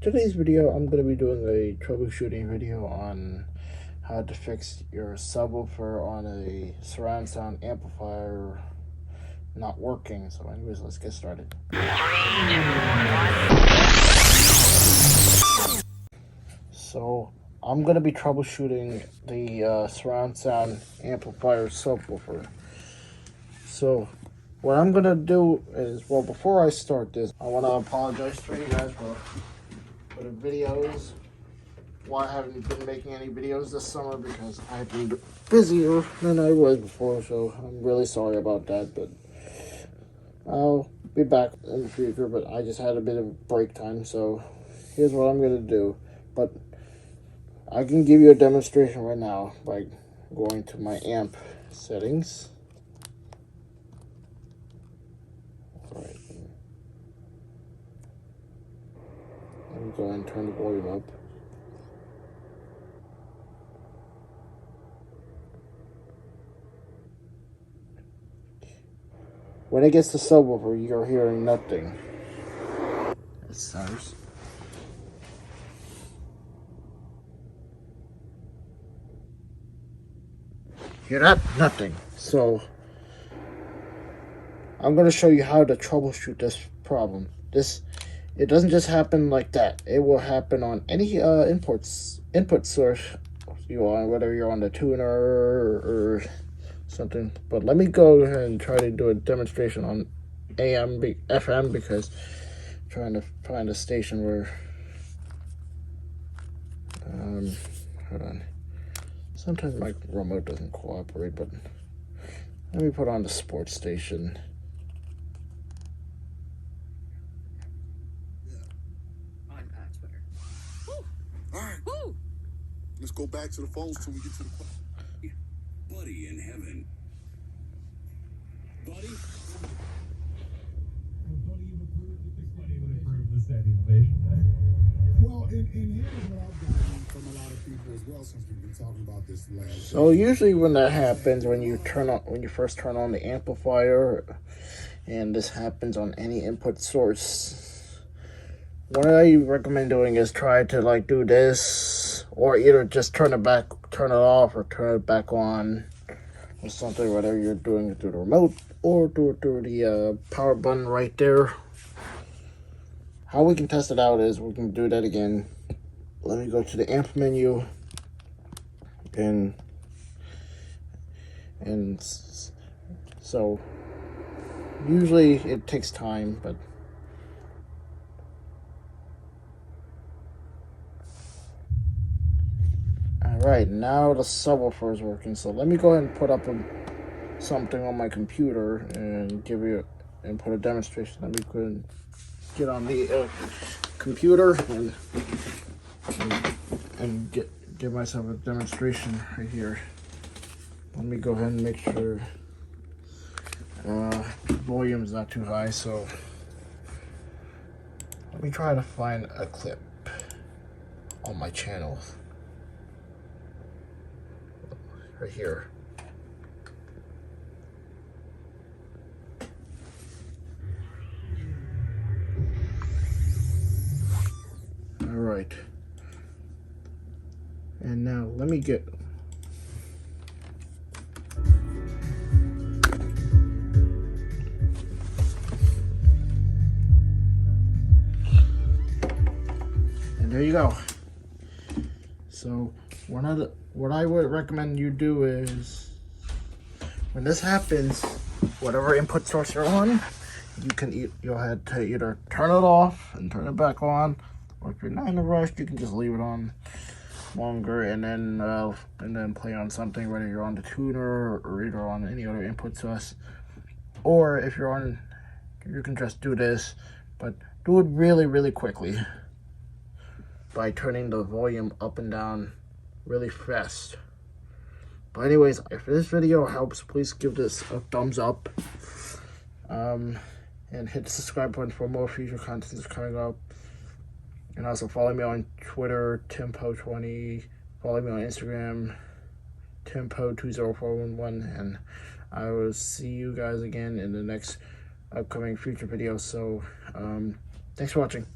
Today's video, I'm going to be doing a troubleshooting video on how to fix your subwoofer on a surround sound amplifier not working. So anyways, let's get started. So I'm going to be troubleshooting the surround sound amplifier subwoofer. So what I'm going to do is, well, before I start this, I want to apologize to you guys for the videos. Why I haven't been making any videos this summer, because I've been busier than I was before, so I'm really sorry about that, but I'll be back in the future. But I just had a bit of break time, so here's what I'm going to do. But I can give you a demonstration right now by going to my amp settings. All right. Let me go ahead and turn the volume up. When it gets to subwoofer, you're hearing nothing. It sounds. Hear that? Nothing. So I'm going to show you how to troubleshoot this problem. It doesn't just happen like that. It will happen on any input source you are, whether you're on the tuner or something. But let me go ahead and try to do a demonstration on FM, because I'm trying to find a station where hold on. Sometimes my remote doesn't cooperate, but let me put on the sports station. Let's go back to the phones till we get to the buddy in heaven. Buddy? Well, in here is what I've gotten from a lot of people as well, since we've been talking about this last. So usually when that happens, when you first turn on the amplifier, and this happens on any input source, what I recommend doing is try to do this, or either just turn it off, or turn it back on, or something, whether you're doing it through the remote or through the power button right there. How we can test it out is, we can do that again. Let me go to the amp menu, and so usually it takes time, but alright, now the subwoofer is working. So let me go ahead and put up something on my computer and put a demonstration. Let me go ahead and get on the computer and give myself a demonstration right here. Let me go ahead and make sure volume is not too high. So let me try to find a clip on my channel right here. All right, and now let me get and there you go. So what I would recommend you do is, when this happens, whatever input source you're on, you'll have to either turn it off and turn it back on, or if you're not in a rush, you can just leave it on longer and then play on something, whether you're on the tuner or either on any other input source. Or if you're on, you can just do this, but do it really quickly by turning the volume up and down really fast. But anyways, if this video helps, please give this a thumbs up, and hit the subscribe button for more future content that's coming up. And also follow me on Twitter, TimPeou20. Follow me on Instagram, TimPeou20411. And I will see you guys again in the next upcoming future video. So thanks for watching.